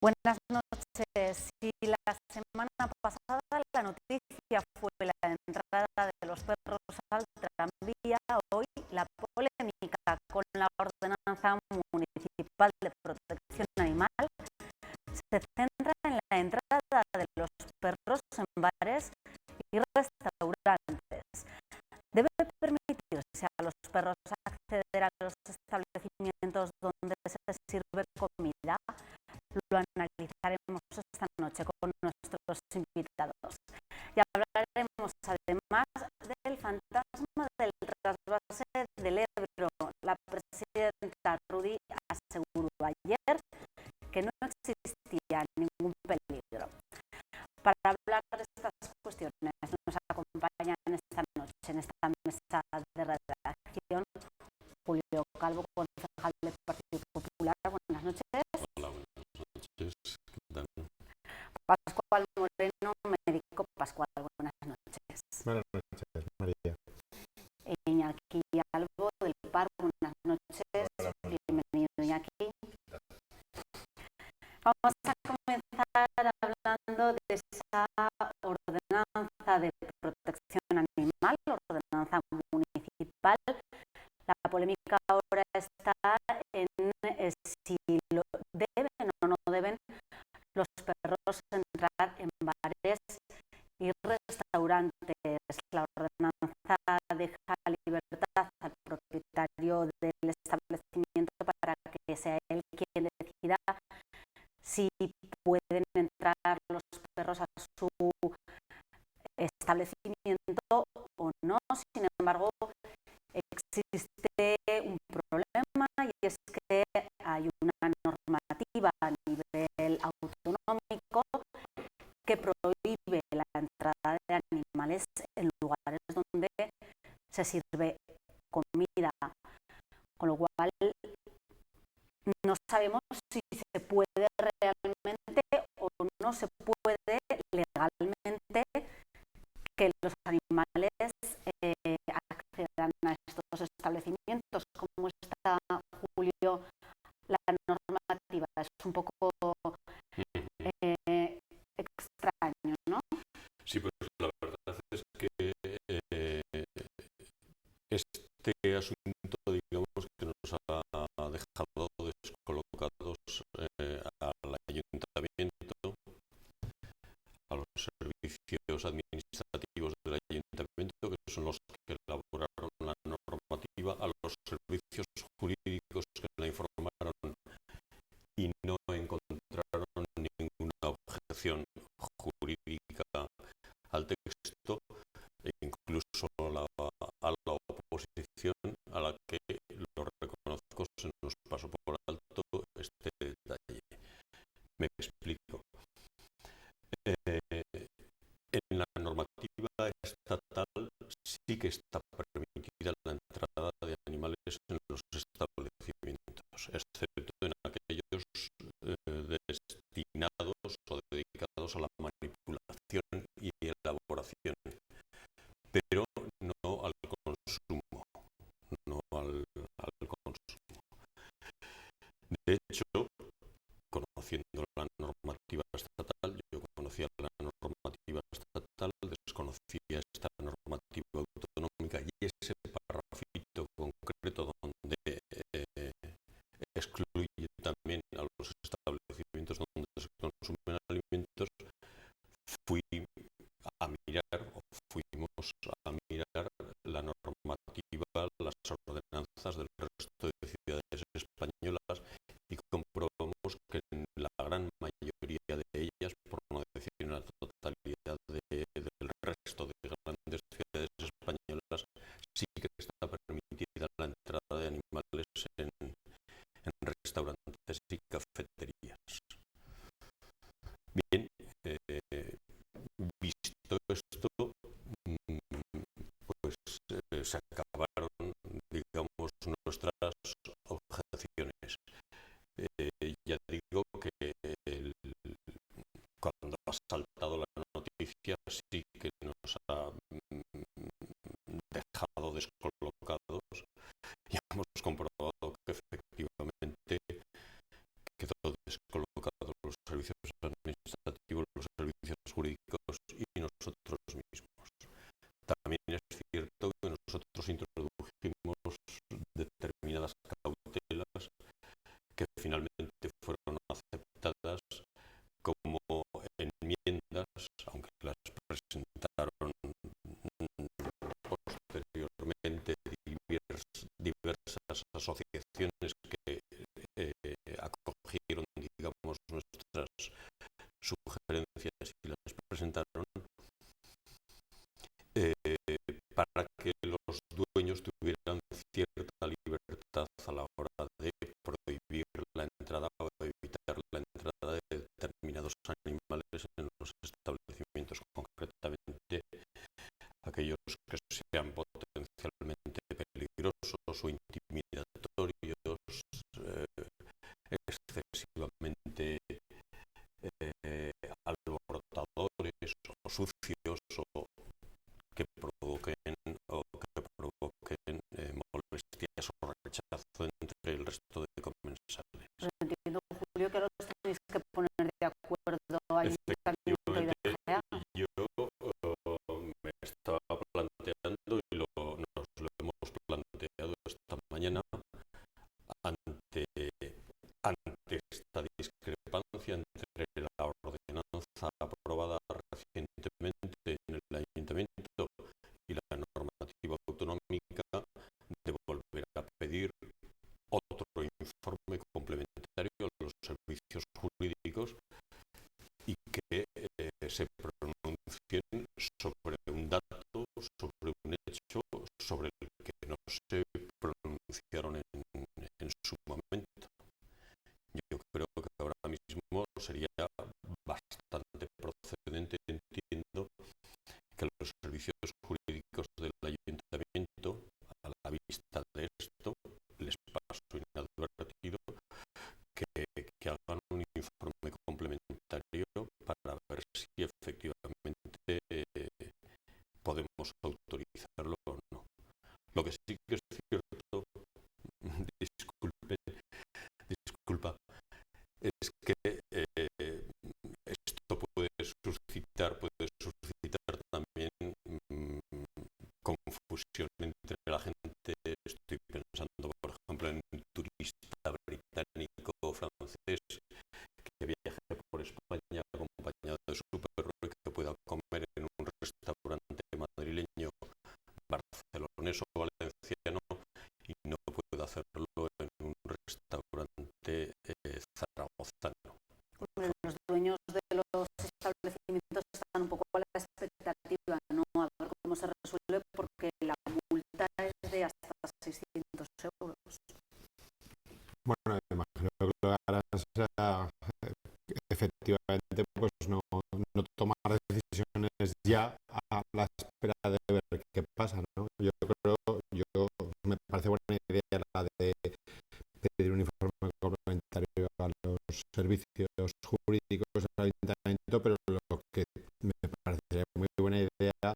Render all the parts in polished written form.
Buenas noches. Si la semana pasada la noticia fue la entrada de los perros al tranvía, hoy la polémica con la ordenanza municipal de protección animal se centra en la entrada de los perros en bares y restaurantes. Debe permitirse a los perros acceder a los establecimientos donde se sirve comida. Lo analizaremos esta noche con nuestros invitados. Y hablaremos además del fantasma del trasvase del Ebro. La presidenta Rudy aseguró ayer que no existía ningún peligro. Para hablar de estas cuestiones nos acompaña en esta noche, en esta mesa de redacción, Julio Calvo, concejal del Partido Popular. Buenas noches. Hola, buenas noches. ¿Qué tal? Pascual Moreno, médico. Pascual, buenas noches. Buenas noches, María. Iñaki Albo, del PAR, buenas noches. Hola. Bienvenido, Iñaki. Vamos a comenzar hablando de esa ordenanza de protección animal, ordenanza municipal. La polémica ahora está en si lo deben o no deben los perros entrar en bares y restaurantes. La ordenanza deja libertad al propietario del establecimiento para que sea él quien decida si pueden entrar los perros a su establecimiento o no. Sin embargo, existe un problema, y es que hay una normativa a nivel autonómico que prohíbe la entrada de animales en lugares donde se sirve comida, con lo cual no sabemos si se puede realmente o no se puede legalmente que los animales accedan a estos establecimientos. ¿Cómo está, Julio, la normativa? Es un poco extraño, ¿no? Sí, pues la verdad es que este asunto, digamos, que nos ha dejado descolocados al ayuntamiento, a los servicios administrativos del ayuntamiento, que son los que elaboraron la normativa, a los servicios jurídicos que la informaron y no encontraron ninguna objeción jurídica al texto, e incluso a la oposición, a la que, lo reconozco, se nos pasó por alto este detalle. Me explico. En la normativa estatal sí que está permitida la entrada de animales en los establecimientos, excepto en aquellos destinados o dedicados a la manipulación y elaboración, pero no al consumo, no al consumo. De hecho, conociendo la normativa estatal, yo conocía la normativa estatal, desconocía esta normativa autonómica y ese parrafito concreto donde excluye también a los establecimientos donde se consumen alimentos. Fuimos a mirar la normativa, las ordenanzas del resto de ciudades españolas, y comprobamos que en la gran mayoría de ellas, por no decir en la totalidad del resto de grandes ciudades españolas, sí que está permitida la entrada de animales en restaurantes y cafeterías. Bien, visto esto, pues se acabaron, digamos, nuestras objeciones. Ya digo que cuando ha saltado la noticia sí que nos ha dejado descolocados, y hemos comprobado que efectivamente quedó descolocados los servicios asociaciones que acogieron, digamos, nuestras sugerencias y las presentaron, eh, para que los dueños tuvieran cierta libertad a la hora de prohibir la entrada o evitar la entrada de determinados animales en los establecimientos, concretamente aquellos que sean potencialmente peligrosos o intimidatorios, excesivamente alborotadores o sucios, o que provoquen molestias o rechazo entre el resto de comensales. Pues entiendo, Julio, que ahora os tenéis que poner de acuerdo Ayuntamiento y Efectivamente, DGA. yo me estaba planteando y nos lo hemos planteado esta mañana ante esta discrepancia entre la ordenanza aprobada recientemente en el Ayuntamiento y la normativa autonómica, de volver a pedir otro informe complementario a los servicios jurídicos y que se pronuncien sobre un dato, sobre un hecho, sobre el que no se pronunciaron en su momento. Yo creo que ahora mismo sería bastante procedente, entiendo, que los servicios jurídicos del Ayuntamiento, a la vista de esto, les paso inadvertido, que hagan un informe complementario para ver si efectivamente podemos autorizarlo o no. Lo que sí que es cierto, disculpa, es que esto puede suscitar también confusión entre la gente. Estoy pensando, por ejemplo, en un turista británico o francés que viaje por España acompañado de su perro y que pueda comer en un restaurante madrileño, barcelonés o valenciano, y no puede hacerlo en un restaurante zaragozano. Los dueños de los establecimientos están un poco a la expectativa, ¿no? A ver cómo se resuelve, porque la multa es de hasta 600 euros. Bueno, imagino que lo que harán será efectivamente pues no tomar decisiones ya a la espera de ver qué pasa, ¿no? Me parece buena idea la de pedir un informe complementario a los servicios jurídicos del Ayuntamiento, pero lo que me parecería muy buena idea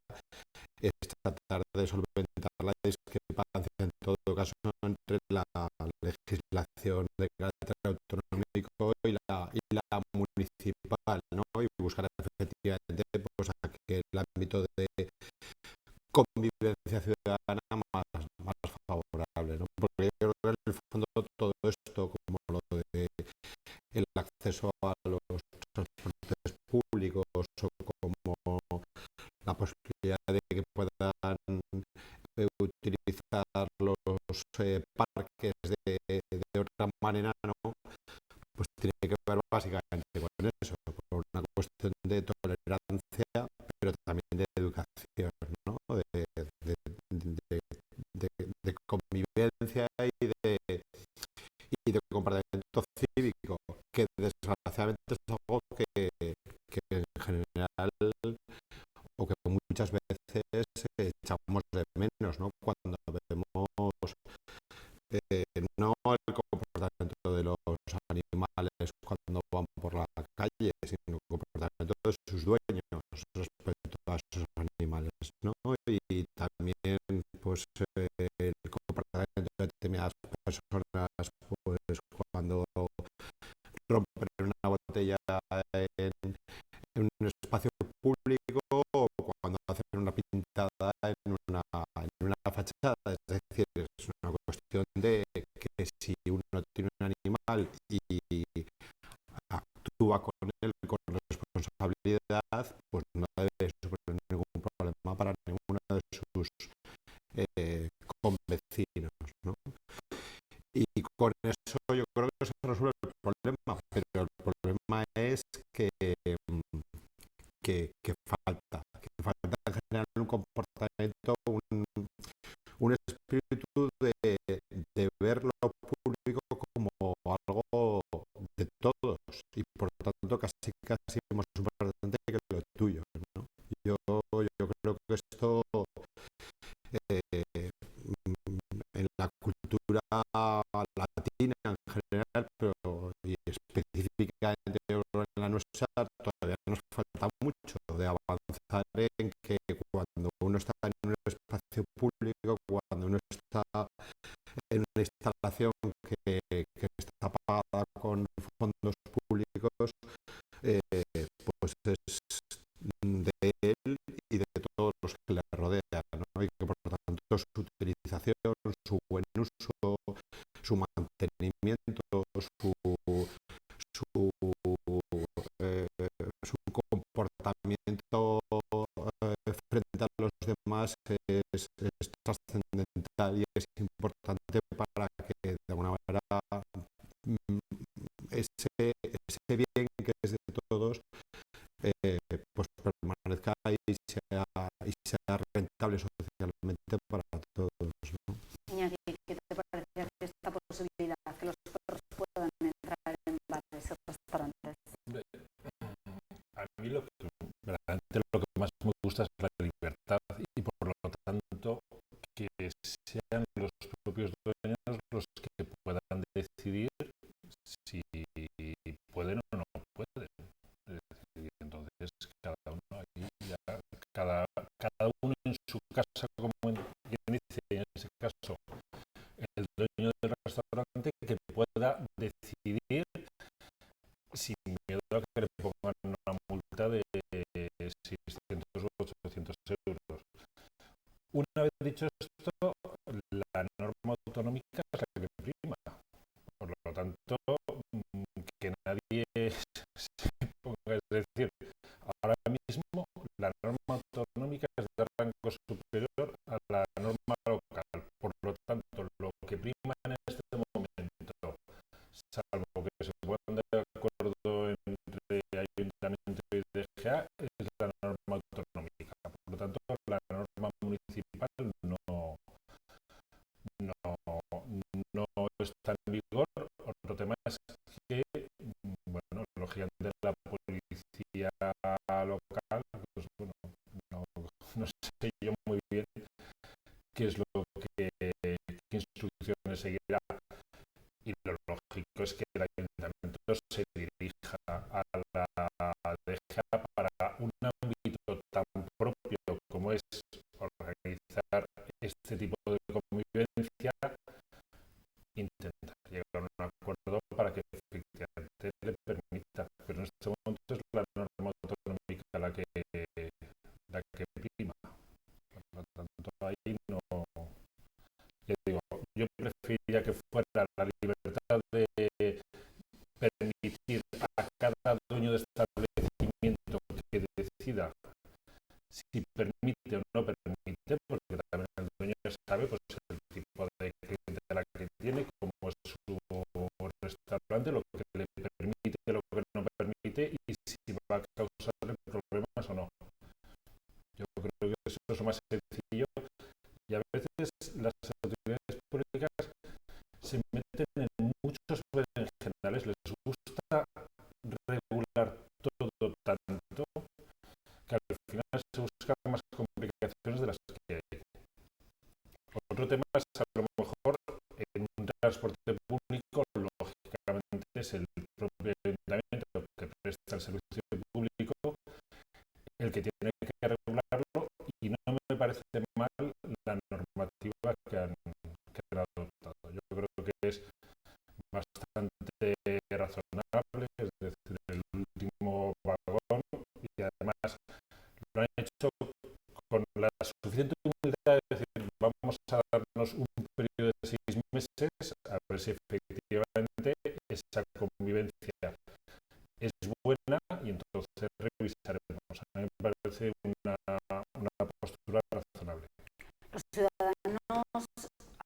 es tratar de solventar la discrepancia, en todo caso, entre la legislación de carácter autonómico y la municipal, ¿no? Y buscar efectivamente pues, aquel ámbito de convivencia ciudadana más favorable, ¿no? Porque yo creo que en el fondo todo esto, como lo de el acceso a los transportes públicos, o como la posibilidad de que puedan utilizar los parques de otra manera, ¿no? Pues tiene que ver básicamente con eso, por una cuestión de tolerancia, pero también de educación, ¿no? De convivencia y de comportamiento cívico, que desgraciadamente es algo que en general, o que muchas veces echamos de menos, ¿no? Cuando vemos no el comportamiento de los animales cuando van por la calle, sino el comportamiento de sus dueños respecto a esos animales, ¿no? Y también pues el comportamiento de determinadas personas pues cuando rompen una botella en un espacio público, o cuando hacen una pintada en una fachada. Es decir, es una cuestión de que si uno tiene un animal y actúa con él con responsabilidad, pues no debe suponer ningún problema para ninguno de sus convecinos, ¿no? un espíritu de ver lo público como algo de todos y por tanto casi es más importante que lo tuyo, ¿no? Yo creo que esto eh, en la cultura latina en general, pero y específicamente yo creo en la nuestra, todavía nos falta mucho de avanzar en que cuando uno está en un espacio público, cuando uno está en una instalación que está pagada con fondos públicos, eh, pues es de él y de todos los que le rodean, ¿no? Y que por tanto su utilización, su buen uso, su mantenimiento, su, eh, su comportamiento frente a los demás es trascendental y es importante para que de alguna manera ese bien que es de todos pues permanezca y sea rentable socialmente para todos, ¿no? Iñaki, ¿qué te parece esta posibilidad que los perros puedan entrar en bares y restaurantes? A mí realmente lo que más me gusta es la libertad y por lo tanto que sean los propios dueños los que puedan decidir si pueden o no pueden. Entonces cada uno ahí ya, cada uno en su casa, como quien dice, en ese caso el dueño del restaurante que pueda decidir sin miedo a que le pongan una multa de 600 o 800 euros. Una vez dicho esto, la norma autonómica es la que prima. Por lo tanto, que nadie se ponga, es decir, ahora mismo la norma autonómica es de rango superior a la norma local. Por lo tanto, lo que prima en este momento, salvo que se pongan de acuerdo entre ayuntamiento y DGA, es la norma autonómica. Por lo tanto, la norma municipal no está en vigor. Otro tema es que, bueno, lógicamente la policía local, pues bueno, no sé yo muy bien qué es lo qué instrucciones seguirá. Y lo lógico es que el ayuntamiento se dirija a la DGA para un ámbito tan propio como es organizar este tipo de convivencia, intentar llegar a un acuerdo para que efectivamente le permita. Pero en este momento es la norma autonómica la que prima. Por lo tanto, ahí no. Ya digo, yo preferiría que fuera la libertad de permitir a cada dueño de establecimiento que decida si permite o no permite, porque también el dueño sabe pues, el tipo de clientela que tiene, cómo es su restaurante, lo que le permite, lo que no permite y si va a causarle problemas o no. Yo creo que eso es lo más sencillo y a veces las autoridades públicas se meten en muchos berenjenales, les gusta regular todo tanto que al final se buscan más complicaciones de las que hay. Otro tema es a lo mejor en un transporte público, lógicamente es el propio ayuntamiento que presta el servicio público el que tiene que regularlo y no me parece mal la normativa que han adoptado. Yo creo que es bastante razonable, es decir, el último vagón y además lo han hecho con la suficiente humildad de decir vamos a darnos un periodo de 6 meses a ver si efectivamente esa convivencia es buena y entonces revisaremos. A mí me parece una postura razonable. Los ciudadanos,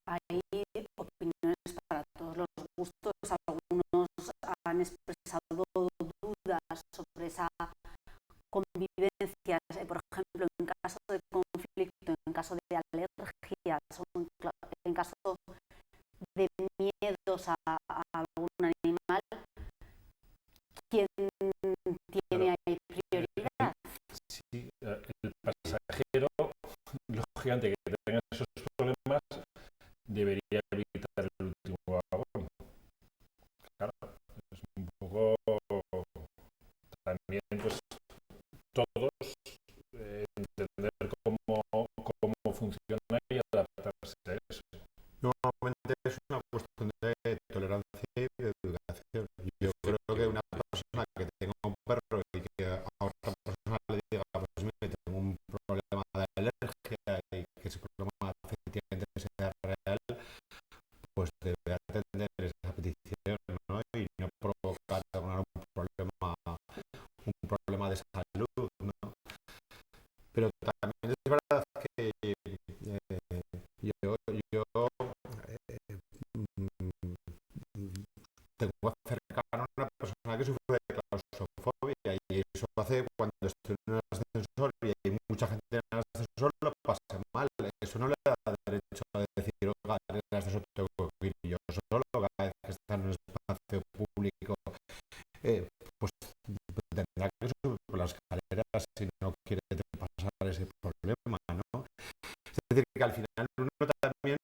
hay opiniones para todos los gustos. Algunos han expresado dudas sobre esa convivencia, por ejemplo, en caso de conflicto, en caso de alergia alergias o en caso de miedos a algún animal, ¿quién tiene ahí prioridad? Sí, el pasajero, lógicamente, que tenga esos problemas, debería evitar el último vagón. Claro, es un poco también, pues, todos entender cómo funciona y adaptarse a eso. Normalmente es una cuestión de tolerancia y de educación. Yo creo que una persona que tenga un perro y que a otra persona le diga, pues mira, tengo un problema de alergia y que ese problema efectivamente sea real, pues debe atender esa petición, ¿no? Y no provocar un problema de salud, ¿no? Pero también es verdad que yo tengo cercano a una persona que sufre de claustrofobia y eso hace cuando estoy en un ascensor y hay mucha gente en el ascensor lo pasa mal. Eso no le da derecho a decir, oiga, en el ascensor tengo que ir yo solo, cada vez que está en un espacio público, pues tendrá que subir por las escaleras si no quiere pasar ese problema, ¿no? Es decir, que al final uno también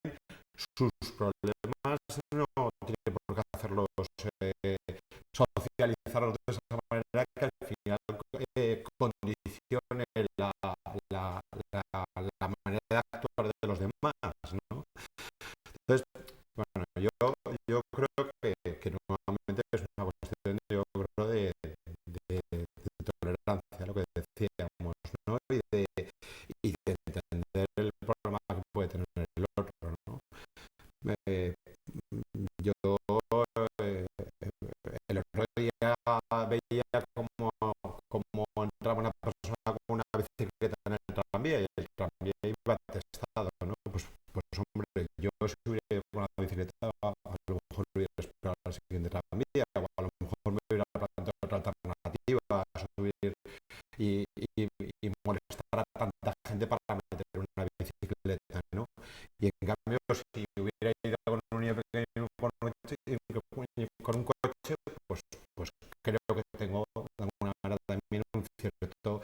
sus problemas no tiene por qué hacerlos socializarlos de esa manera que al final condicione la manera de actuar de los demás, ¿no? Entonces, bueno, yo creo que nuevamente es una cuestión, yo creo, de tolerancia, lo que decíamos, ¿no? Y de entender el problema que puede tener el otro, ¿no? Yo el otro día veía como entraba una persona con una bicicleta en el tranvía y el tranvía iba testado, ¿no? Pues hombre, yo si hubiera ido con una bicicleta a lo mejor hubiera esperado al siguiente tranvía o a lo mejor me hubiera planteado otra alternativa a subir y molestar a tanta gente para meter una bicicleta, ¿no? Y en cambio, si hubiera ido con un niño pequeño con un coche, pues creo que tengo de alguna manera también un cierto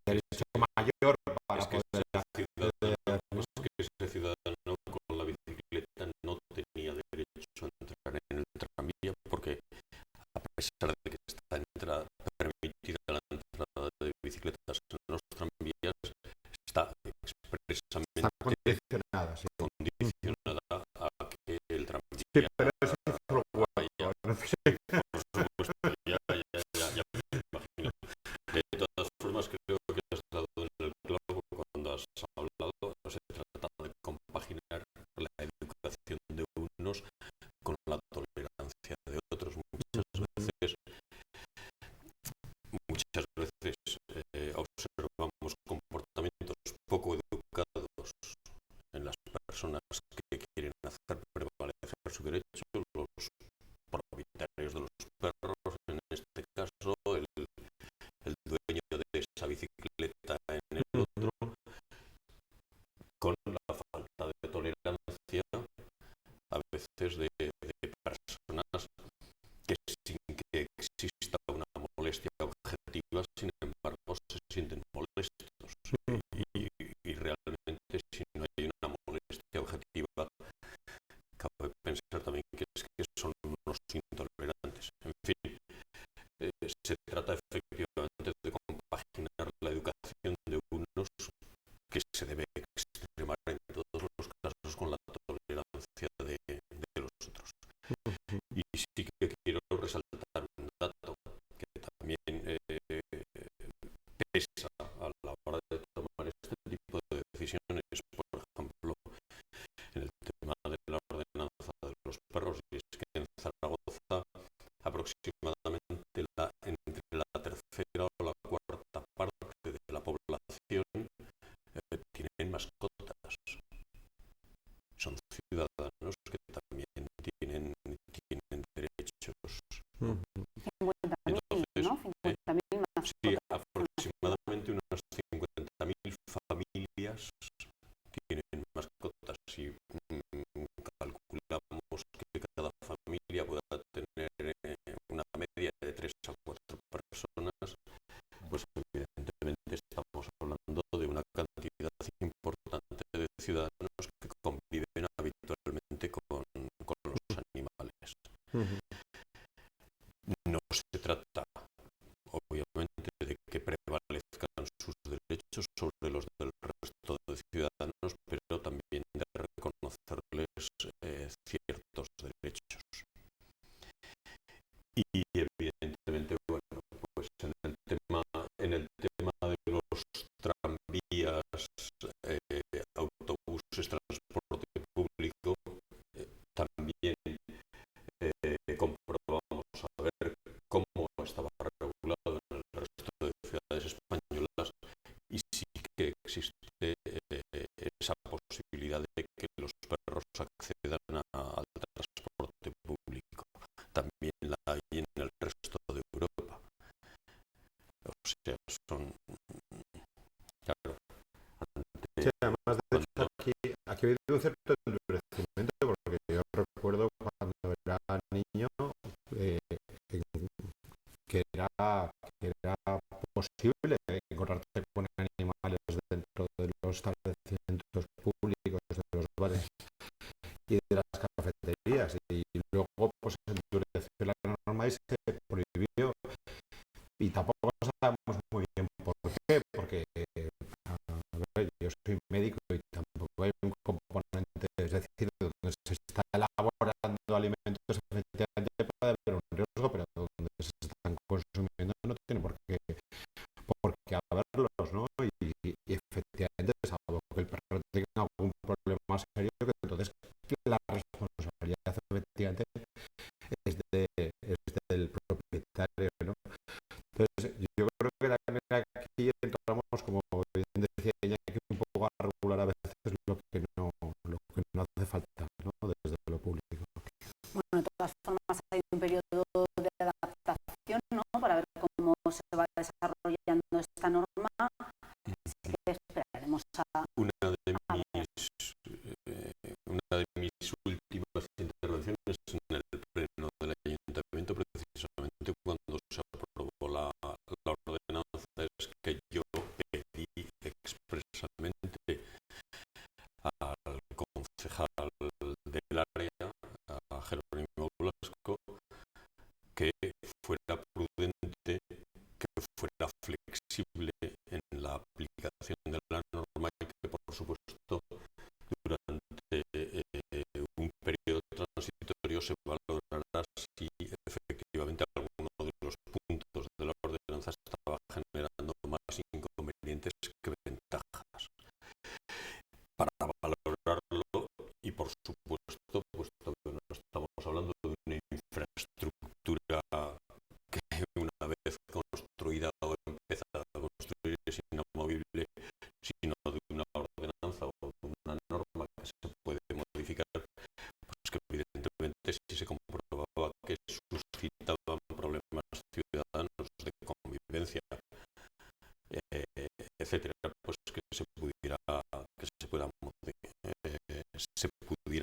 derecho mayor para poder acceder. Ese ciudadano con la bicicleta no tenía derecho a entrar en el tranvía porque, a pesar de que está permitida la entrada de bicicletas en los tranvías, está expresamente Está condicionada, sí. condicionada a que el tranvía Sí, pero eso es otro vaya, juego. por supuesto, ya me imagino. De todas formas, creo que has dado en el clavo cuando has hablado. Se trata de compaginar la educación de unos con la tolerancia de otros. Muchas veces observamos comportamientos poco educados en las personas que quieren hacer prevalecer su derecho, los propietarios de los perros, en este caso, el dueño de esa bicicleta en el otro, con la falta de tolerancia a veces de personas que sin que exista una molestia objetiva, sin embargo, se sienten molestos. Y realmente, si no hay una molestia objetiva, cabe pensar también que son unos intolerantes. En fin, se trata efectivamente de compaginar la educación de unos que se debe extremar en todos los casos con la tolerancia de los otros. Y sí que quiero resaltar un dato que también pesa a la hora de tomar este tipo de decisiones, por ejemplo, en el tema de la ordenanza de los perros, y es que en Zaragoza aproximadamente entre la tercera o la cuarta parte de la población tienen mascotas. Son ciudadanos que también tienen derechos. Entonces, 50.000 mascotas. sí, aproximadamente unas 50.000 familias tienen mascotas. ciudadanos que conviven habitualmente con los animales. No se trata, obviamente, de que prevalezcan sus derechos sobre los del resto de ciudadanos, pero también de reconocerles ciertos derechos. Y evidentemente, bueno, pues en el tema de los tranvías, autobuses, transporte público, también comprobamos a ver cómo estaba regulado en el resto de ciudades españolas y sí que existe esa posibilidad de que los perros accedan al transporte público. También la hay en el resto de Europa. O sea, son... Claro, Sí, además de hecho, aquí ha habido un cierto endurecimiento, porque yo recuerdo cuando era niño que era posible encontrarte con animales dentro de los establecimientos públicos, de los bares y de las cafeterías, y luego pues se endureció la norma y se prohibió, y tampoco sabemos muy bien por qué, porque a ver, yo soy médico y tampoco hay un componente, es decir, donde se está elaborando alimentos efectivamente puede haber un riesgo, pero donde se están consumiendo no tiene por qué haberlos, ¿no? Y efectivamente, salvo que el perro tenga algún problema serio, que entonces la responsabilidad efectivamente es del propietario, ¿no? Entonces, yo creo que también aquí entramos, como bien decía ella, que un poco a regular a veces lo que no hace falta, ¿no? Desde lo público. Bueno, de todas formas hay un periodo de adaptación, ¿no? Para ver cómo se va desarrollando esta norma. Así que esperaremos a una de mis últimas intervenciones en el pleno del ayuntamiento, precisamente cuando se aprobó la ordenanza, es que yo pedí expresamente al concejal del área, a Jerónimo Blasco, que fuera prudente, que fuera flexible en la aplicación de la norma y que, por supuesto, durante un periodo transitorio se valorará si efectivamente alguno de los puntos de la ordenanza estaba generando más inconvenientes que ventajas. Para valorarlo, y por supuesto, puesto que no estamos hablando de una infraestructura que una vez construida o empezada a construir es inamovible, sino de una ordenanza o de una norma que se puede modificar, pues que evidentemente si se comprobaba que suscitaban problemas ciudadanos de convivencia, etcétera, pues que se pudiera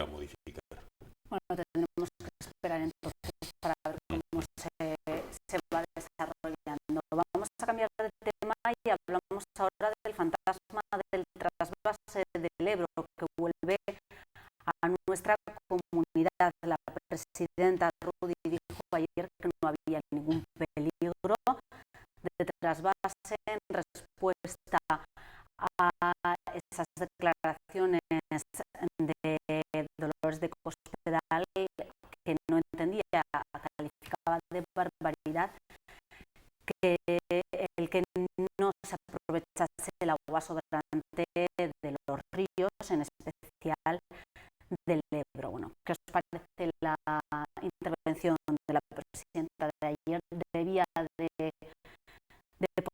modificar. Bueno, tendremos que esperar entonces para ver cómo se va desarrollando. Vamos a cambiar de tema y hablamos ahora del fantasma del trasvase del Ebro que vuelve a nuestra comunidad. La presidenta Rudy dijo ayer que no había ningún peligro de trasvase en respuesta a esas declaraciones de Dolores de Cospedal, que no entendía, calificaba de barbaridad que el que no se aprovechase el agua sobrante de los ríos, en especial del Ebro. Bueno, ¿qué os parece la intervención de la presidenta de ayer? Debía de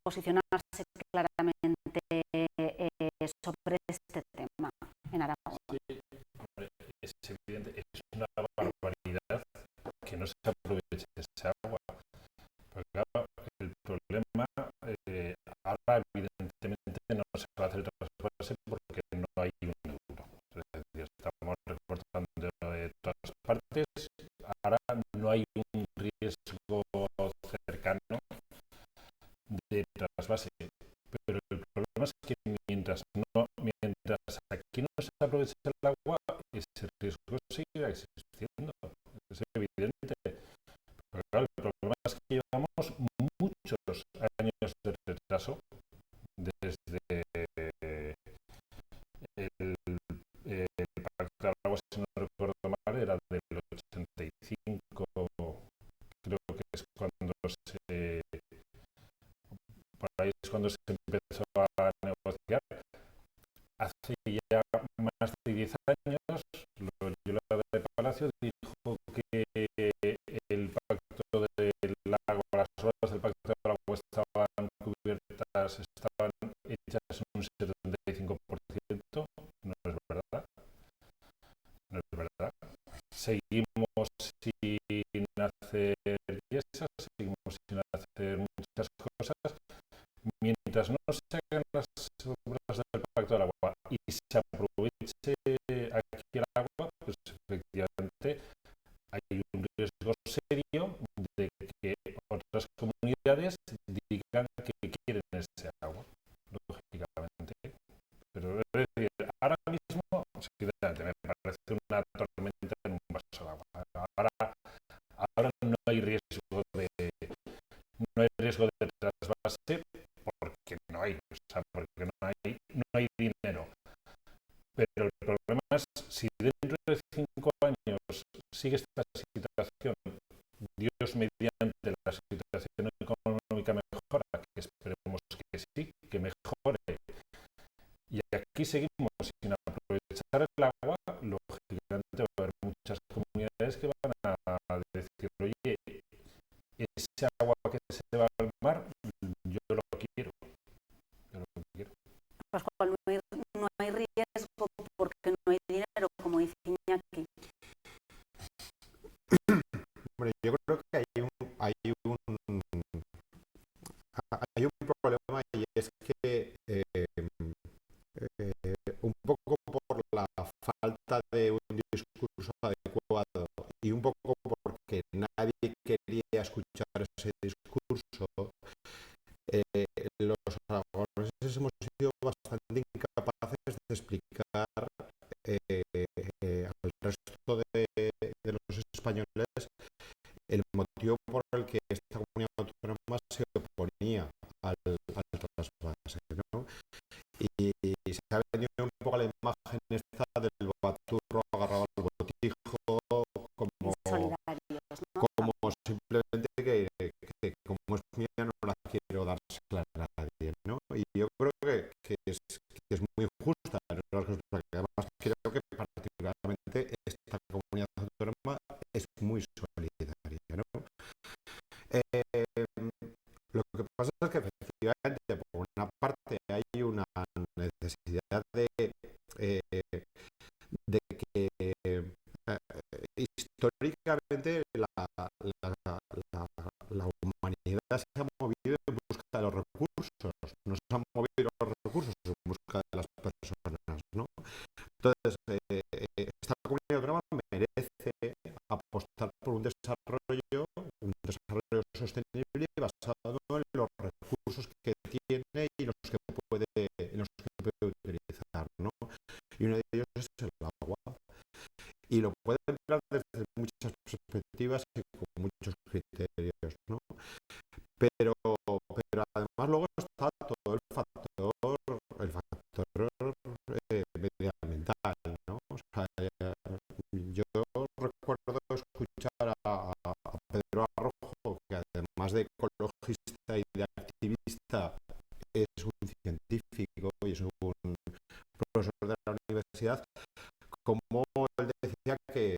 posicionarse claramente sobre este tema en Aragón. Sí, es evidente, es una barbaridad que no se aproveche esa agua. Porque claro, el problema ahora evidentemente no se va a hacer trasvase porque no hay un euro. Es decir, estamos recortando de todas partes, ahora no hay un riesgo cercano de trasvase. Pero el problema es que mientras aquí no se aprovecha el agua, ese riesgo seguirá existiendo. Es evidente. Pero claro, el problema es que llevamos muchos años de retraso desde el Pacto del Agua, si no recuerdo mal, era del 85, creo que es cuando por ahí es cuando se empezó a negociar. Hace ya más de 10 años, Loyola de Palacio dijo que el Pacto del Agua, las obras del Pacto del Agua estaban cubiertas, estaban hechas en un 75%. No es verdad. No es verdad. Seguimos sin hacer yesas, seguimos sin hacer muchas cosas. Mientras no se hagan las obras del Pacto del Agua y se aproveche aquí el agua, pues efectivamente hay un riesgo serio de que otras comunidades digan que quieren ese agua, lógicamente. Pero es decir, ahora mismo, sinceramente, me parece una tormenta en un vaso de agua. Ahora no hay riesgo de trasvase porque no hay, o sea, porque no hay dinero. Pero el problema es si dentro de 5 años sigue esta situación, Dios mediante la situación económica mejora, que esperemos que sí, que mejore, y aquí seguimos sin aprovechar el agua, lógicamente va a haber muchas comunidades que van a decir, oye, ese agua que se va al mar, yo lo quiero. Pascual, no hay riesgo porque no hay dinero, como dice Iñaki. Hombre, yo creo que hay un problema y es que un poco por la falta de un discurso adecuado y un poco porque nadie quería escuchar ese discurso, los aragoneses hemos sido bastante incapaces de explicar al resto de los españoles el motivo por el que esta comunidad autónoma se oponía al trasvase, ¿no? Y se ha vendido un poco la imagen esta del baturro agarrado al botijo como, solidarios, ¿no? como simplemente que como es mía no la quiero dársela a nadie, ¿no? Y yo creo que es muy justa, ¿no? Además creo que particularmente esta comunidad autónoma es muy solidaria, ¿no? Lo que pasa es que efectivamente por una parte hay una necesidad de que históricamente la humanidad se ha movido en busca de los recursos, no se han movido los recursos en busca de las personas, ¿no? Entonces, esta comunidad autónoma merece apostar por un desarrollo sostenible basado en los recursos que tiene y los que puede utilizar, ¿no? Y uno de ellos es el agua. Y lo puede emplear desde muchas perspectivas y con muchos criterios, ¿no? Pero además luego está todo el factor medioambiental, ¿no? O sea, yo recuerdo escuchar a Pedro Arrojo, que además de ecologista y de activista es un científico y es un profesor de la universidad, como él decía que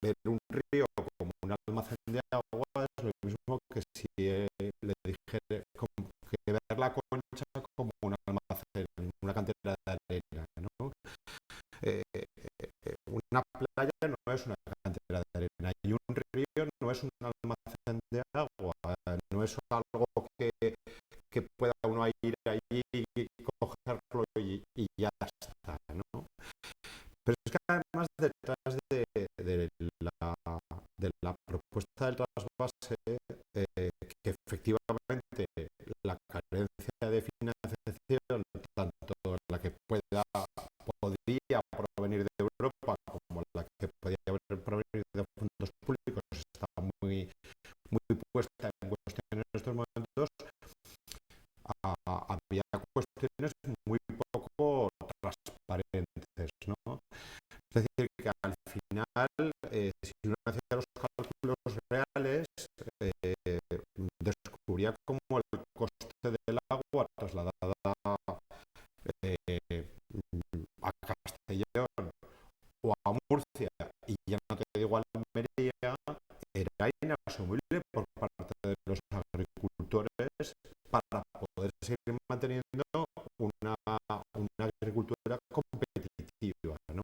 ver un río como un almacén de agua es lo mismo que si le dijera que ver la Concha como un almacén, una cantera de arena, ¿no? Una playa no es una cantera de arena y un río no es un almacén de agua, no es algo que pueda uno ir allí y cogerlo y ya está, ¿no? Pero es que además detrás de la propuesta del trasvase, que efectivamente la carencia de financiación, tanto la que podía podía provenir de Europa como la que podía provenir de fondos públicos está muy, muy puesta en cuestión en estos momentos, había cuestiones muy poco transparentes, ¿no? Es decir, que al final, si uno hacía los cálculos reales, descubría como el coste del agua trasladada a Castellón o a Murcia, y ya no te digo a Almería, era inasumible por parte de los agricultores para poder seguir manteniendo una agricultura competitiva, ¿no?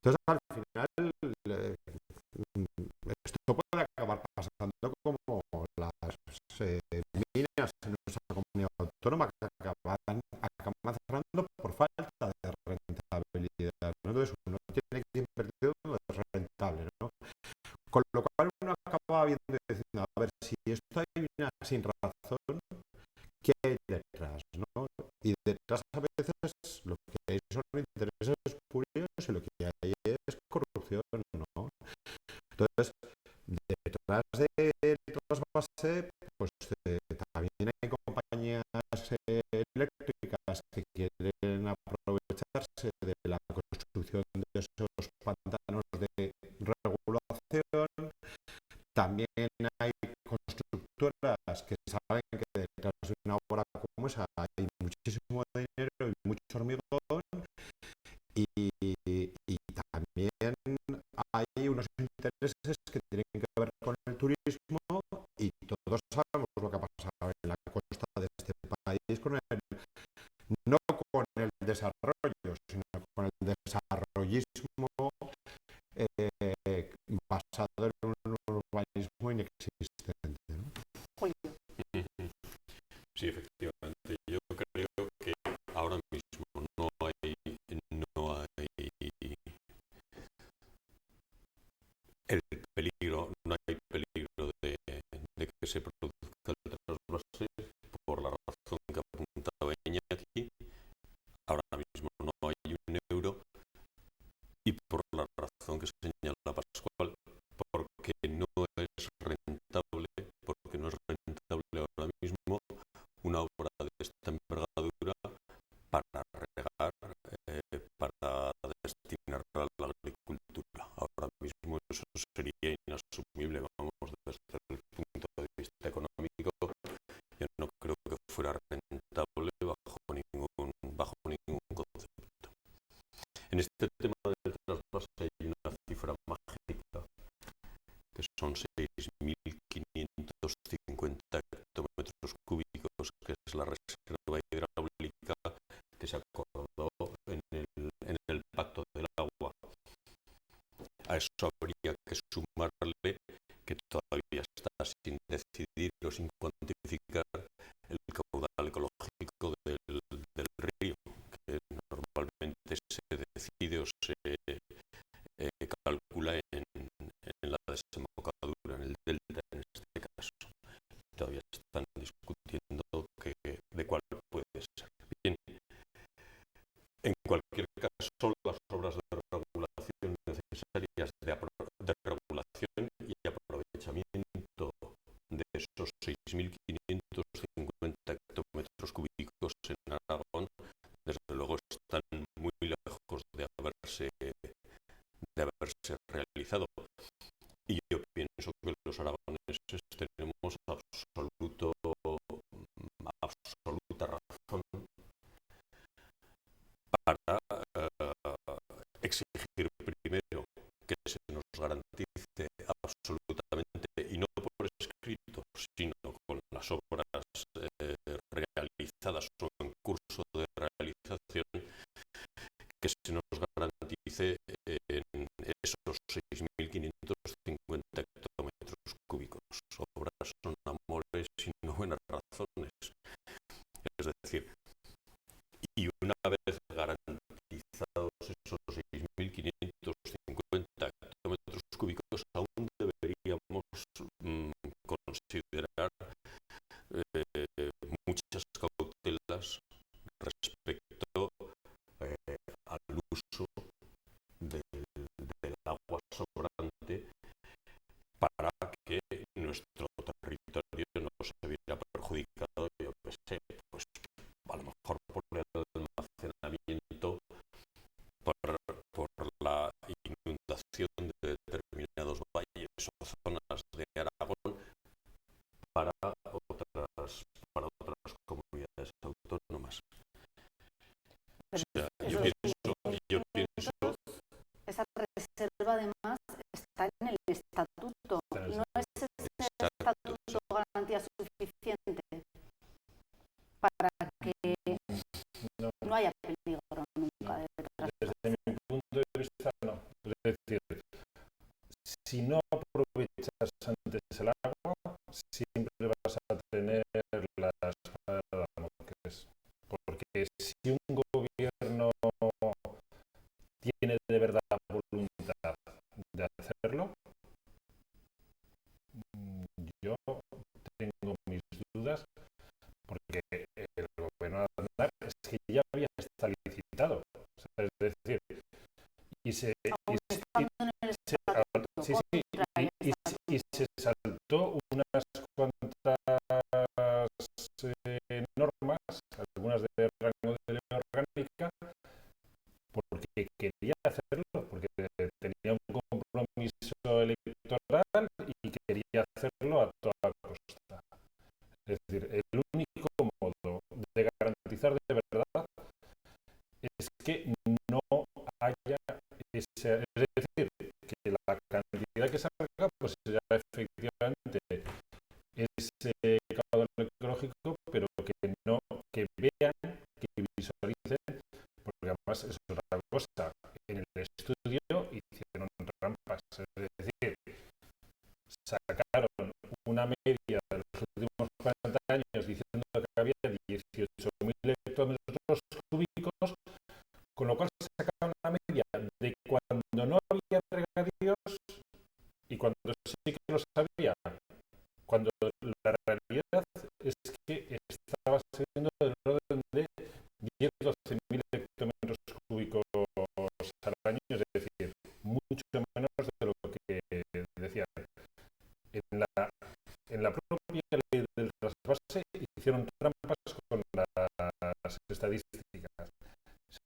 Entonces, al final, esto puede acabar pasando como las minas en nuestra comunidad autónoma, que acaban cerrando por falta de rentabilidad, ¿no? Entonces, uno tiene que invertir donde es rentable, ¿no? Con lo cual, uno acaba viendo y diciendo, a ver, si esto hay una sin razón, ¿qué hay detrás, no? Y detrás, a veces, lo que hay son intereses espurios y lo que hay es corrupción, ¿no? Entonces, detrás de todas las bases, pues también hay compañías eléctricas que quieren aprovecharse de la construcción de esos pantanos de regulación. También hay constructoras que saben que detrás de una obra como esa hay muchísimo dinero y mucho hormigón, y también hay unos intereses que tienen que ver con el turismo, y todos sabemos lo que ha pasado en la costa de este país no con el desarrollo, sino con el desarrollismo basado en un urbanismo inexistente, ¿no? Sí, efectivamente. Yo creo que ahora mismo no hay el peligro, no hay peligro de que se produzca el trasvase por la razón que apuntaba Iñaki. Ahora mismo no hay un euro, y por la razón que señala Pascual, porque no es rentable, porque no es rentable ahora mismo una obra de esta envergadura para regar, para destinarla a la agricultura. Ahora mismo eso sería inasumible, vamos, desde el punto de vista económico. Yo no creo que fuera rentable bajo ningún concepto. En este tema del trasvase hay una cifra mágica, que son 6.550 hectómetros cúbicos, que es la reserva hidráulica que se acordó en el Pacto del Agua. A eso habría que sumarle que todavía está sin decidir o sin cuantificar el caudal ecológico del río, que normalmente se decide o se calcula en la desembocadura, en el delta en este caso. Todavía están discutiendo de cuál puede ser. Bien, en cualquier caso, las obras de regulación necesarias de regulación y aprovechamiento de esos 6.550 hectómetros cúbicos en Aragón, desde luego están muy lejos de haberse realizado. Y yo pienso que los aragoneses tenemos absoluta razón para exigir primero que se nos garantice absolutamente, y no por escrito, sino con las obras realizadas o en curso de realización, que se nos garantice en esos 6.550 hectómetros cúbicos. Obras son amores y no buenas razones. Es decir, y una vez garantizados esos 6.550 hectómetros cúbicos, aún deberíamos considerar muchas cautelas respecto al reclamación de determinados valles o zonas de Aragón para otras comunidades autónomas. O sea, yo pienso esa reserva además está en el estatuto. ¿No es ese estatuto garantía suficiente para que no haya peligro nunca de Desde mi punto de vista, no. Es decir, si no aprovechas antes el agua, siempre vas a tener la espada de Damocles. Porque si un gobierno tiene de verdad voluntad de hacerlo, yo tengo mis dudas, porque el gobierno de Aznar es que ya había estado licitado. O sea, es decir, y se saltó unas cuantas normas, algunas de rango de ley orgánica, porque quería hacerlo, porque tenía un compromiso electoral y quería hacerlo a toda costa. Es decir, el único modo de garantizar de verdad es que no haya ese, es decir, que la cantidad que salga pues ya efectivamente es caudal ecológico, pero que vean, que visualicen, porque además es otra cosa. En el estudio hicieron trampas, es decir, sacaron una media de los últimos 40 años diciendo que había 18.000 hectómetros cúbicos, con lo cual sacaron una media de cuando no había regadíos y cuando sí que los había. Cuando la realidad es que estaba siendo del orden de 10-12.000 hectómetros cúbicos al año, es decir, mucho menos de lo que decían. En la propia ley del trasvase hicieron trampas con las estadísticas.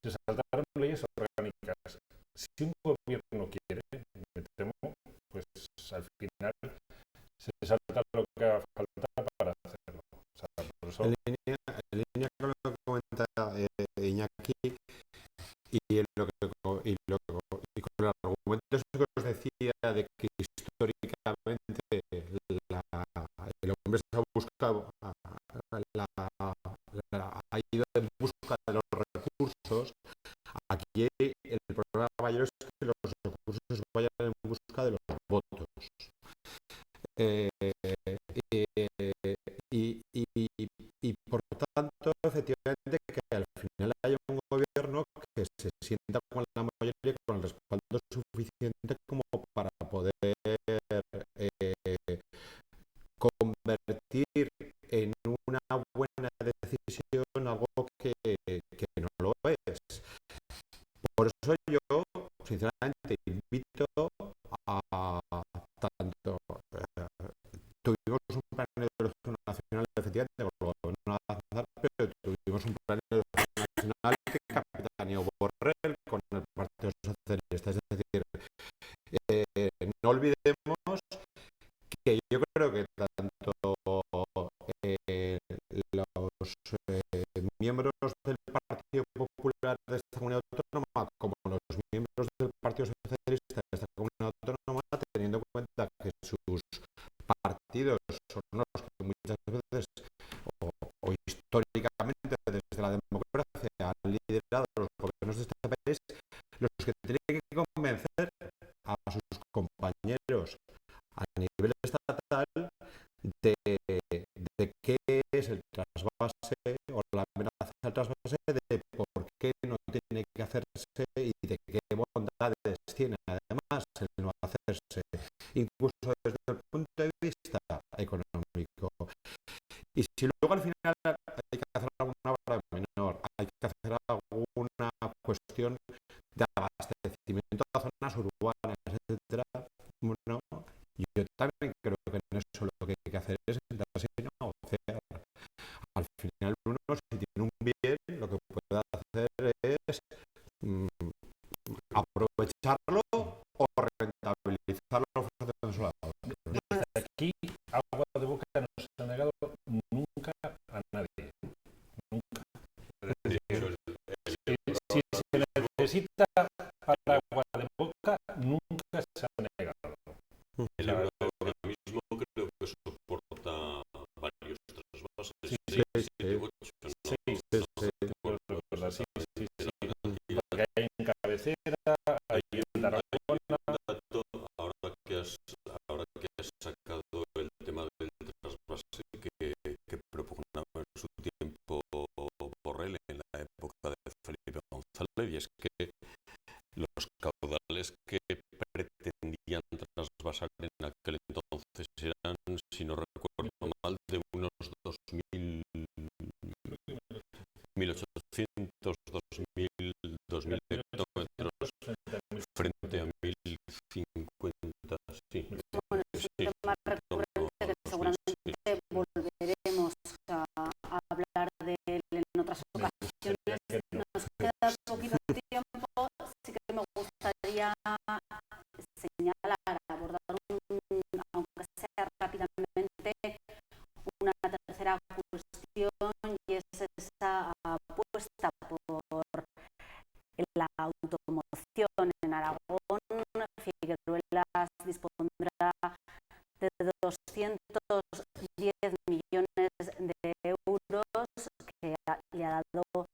Se saltaron leyes orgánicas. Si un gobierno quiere, me temo, pues al final se salta lo que haga falta para hacerlo. O sea, por eso... En línea con lo que comenta Iñaki y con el argumento que os decía de que históricamente el hombre se ha buscado, ha ido en busca de los recursos. Aquí el problema mayor es que los recursos vayan en busca de los votos. Y por tanto, efectivamente, que al final haya un gobierno que se sienta con la mayoría, con el respaldo suficiente como para poder convertir en una buena decisión algo que no lo es. Por eso yo, sinceramente, invito a tanto... tuvimos un plan de educación nacional, efectivamente, con el gobierno de Aznar, pero tuvimos un plan de educación nacional que capitaneó Borrell con el Partido Socialista. Es decir, no olvidemos que yo creo que tanto los miembros del Partido Popular de esta comunidad autónoma como los miembros del Partido Socialista de esta comunidad autónoma, teniendo en cuenta que sus partidos son los que muchas veces o históricamente desde la democracia han liderado los gobiernos de este país, los que tienen que convencer a sus compañeros a nivel estatal de qué es el trasvase o la amenaza del trasvase, de por qué no tiene que hacerse y de qué bondades tiene además el no hacerse, incluso desde el punto de vista económico. Y si luego al final hay que hacer alguna obra menor, hay que hacer alguna cuestión de abastecimiento a zonas urbanas, etcétera, bueno, yo también creo que en eso lo que hay que hacer es sentarse y negociar. Al final uno, si tiene un bien, lo que puede hacer es aprovecharlo o aquí agua de boca no se ha negado nunca a nadie. Nunca. Si se necesita para agua de boca, nunca se ha negado. El euro ahora mismo creo que soporta varios trasvases. Sí, 6, sí. 7, 8, Sí, Sí. Porque hay en Cabecera, hay en Tarragona. Ahora que has sacado el tema del trasvase que propugnaba en su tiempo Borrell en la época de Felipe González, y es que los caudales que pretendían trasvasar en aquel entonces eran, si no recuerdo mal, de unos 1.800, 2.000 hectómetros frente a 1.050, sí. Bueno, es un tema recurrente que seguramente volveremos a hablar de él en otras ocasiones. Nos queda poquito tiempo, sí que me gustaría señalar, abordar, aunque sea rápidamente, una tercera cuestión, y es esa apuesta por la automoción en Aragón. Figueruelas dispondrá de 210 millones de euros que le ha dado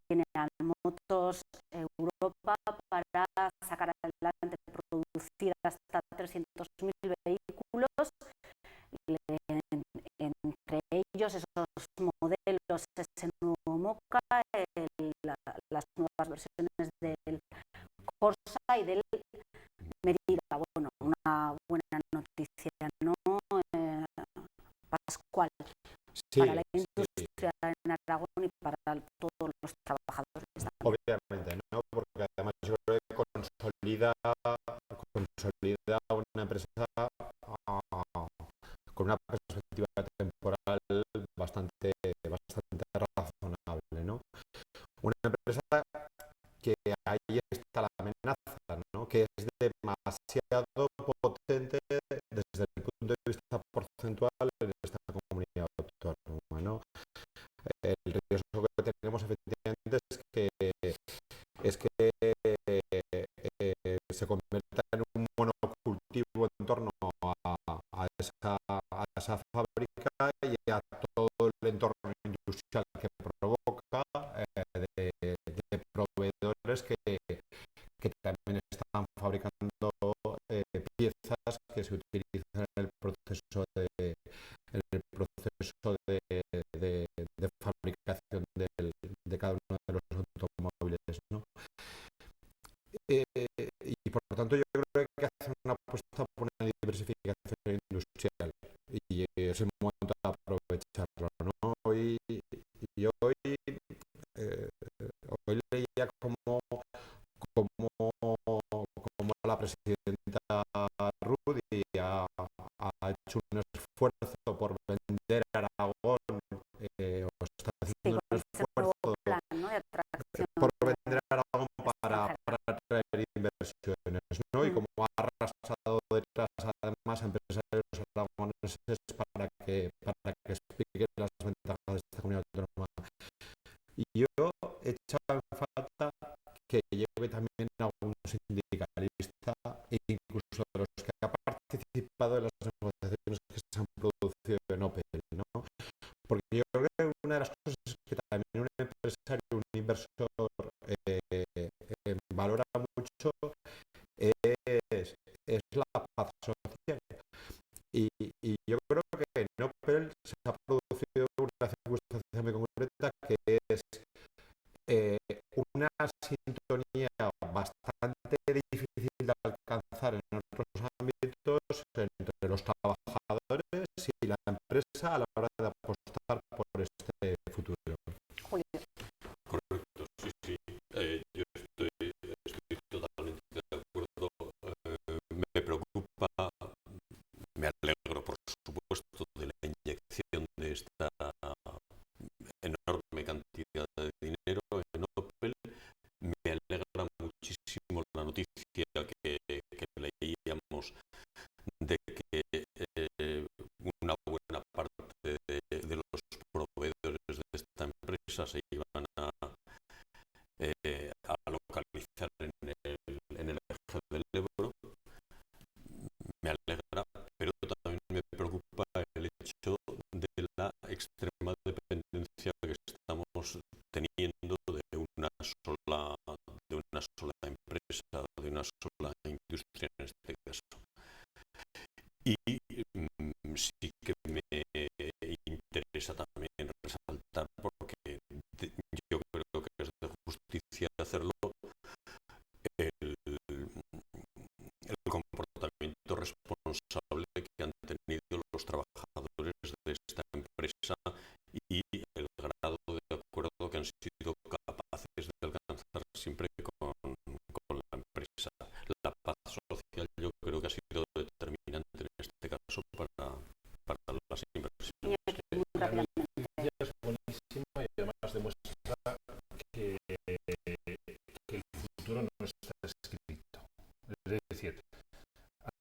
General Motors Europa para sacar adelante, producir hasta 300.000 vehículos, entre ellos esos modelos, ese nuevo Moca, las nuevas versiones del Corsa y del Merida. Bueno, una buena noticia, ¿no, Pascual? sí, para la industria en Aragón y para todos los trabajadores también. obviamente, ¿no? Porque además yo creo que consolida una empresa con una perspectiva temporal bastante razonable, ¿no? Una empresa que ahí está la amenaza, ¿no? Que es demasiado potente desde el punto de vista porcentual en esta comunidad autónoma, ¿no? El riesgo que tenemos efectivamente es que se convierta en un monocultivo en torno a esa fábrica y a todo el entorno industrial que provoca, de proveedores que también están fabricando piezas que se utilizan en el proceso de fabricación de cada uno de los automóviles, ¿no? Y por lo tanto yo creo que hay que hacer una apuesta por una diversificación industrial y es el momento de aprovecharlo, ¿no? Hoy leía como la presidenta Rudy ha hecho un esfuerzo por vender Aragón, o está haciendo un esfuerzo, plan, ¿no?, de atracción por vender Aragón para atraer inversiones, ¿no? Y como ha arrastrado detrás además a empresarios aragoneses para que expliquen las ventajas de esta comunidad autónoma. Y yo he echado en falta que lleve también algún sindicalista e incluso de los que ha participado en las negociaciones que se han producido en Opel, ¿no? Porque yo creo que una de las cosas que también un empresario, un inversor valora mucho es la paz social. Y yo creo que en Opel se ha producido una circunstancia muy concreta que es una sintonía bastante difícil de alcanzar en otros ámbitos entre los trabajadores y la empresa a la hora de apostar por este futuro. Julio. Correcto, sí. Yo estoy totalmente de acuerdo. Me preocupa, me alegro, por supuesto, de la inyección de esta enorme cantidad de dinero en Opel. Me alegra muchísimo la noticia que leíamos de que una sola industria en este caso. Y sí que me interesa también resaltar, porque yo creo que es de justicia hacerlo, el comportamiento responsable que han tenido los trabajadores de esta empresa y el grado de acuerdo que han sido capaces de alcanzar siempre con la empresa. La paz social yo creo que ha sido determinante en este caso para las inversiones. La noticia es buenísima y además demuestra que el futuro no está escrito. Es decir,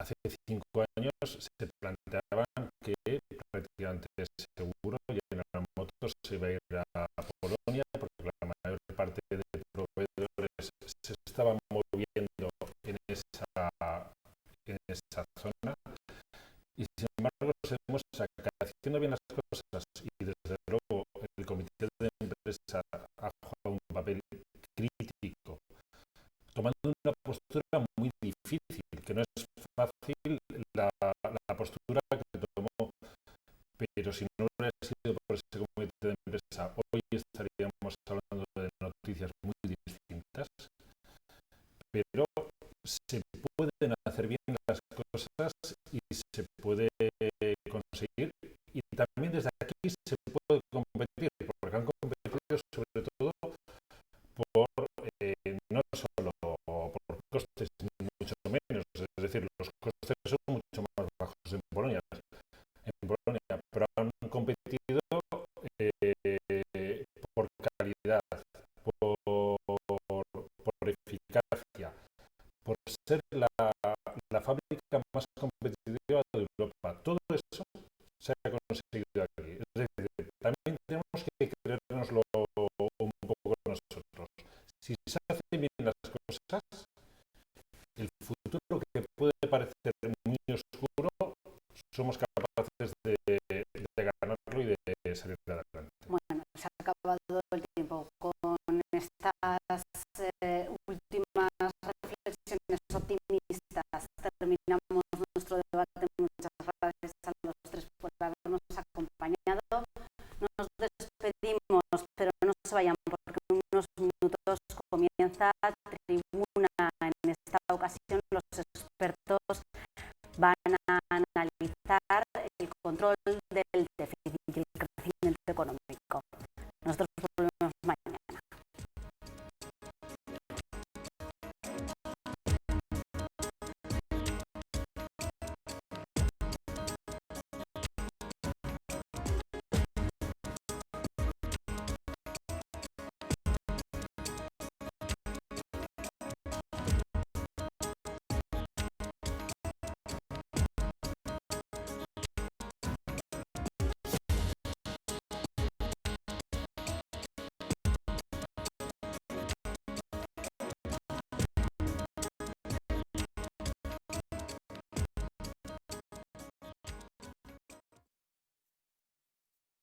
hace 5 años se planteaban que prácticamente seguro General Motors se iba a ir a Polonia, porque la mayor parte de proveedores se estaban moviendo en esa zona, y sin embargo se demuestra que haciendo bien las cosas, y desde luego el comité de empresa ha jugado un papel crítico, tomando una postura muy difícil, que no es fácil la postura que tomó, pero si no hubiera sido por ese comité de empresa, hoy estaríamos hablando de noticias muy distintas, pero se pueden hacer bien las cosas y se puede conseguir, y también desde aquí se puede competir, porque han competido sobre todo por no solo por costes, ni mucho menos, es decir, los costes son mucho más bajos en Polonia, pero han competido por calidad, por eficacia, por ser la fábrica más competitiva de Europa. Todo eso se ha conseguido aquí. Es decir, también tenemos que creérnoslo un poco nosotros. Si se hacen bien las cosas, el futuro, que puede parecer muy oscuro, somos capaces de ganarlo y de salir adelante. Bueno, se ha acabado el tiempo. Con estas últimas reflexiones optimistas terminamos nuestro debate. Muchas gracias a los tres por habernos acompañado. Nos despedimos, pero no se vayan, porque en unos minutos comienza Tribuna. En esta ocasión los expertos van a analizar el control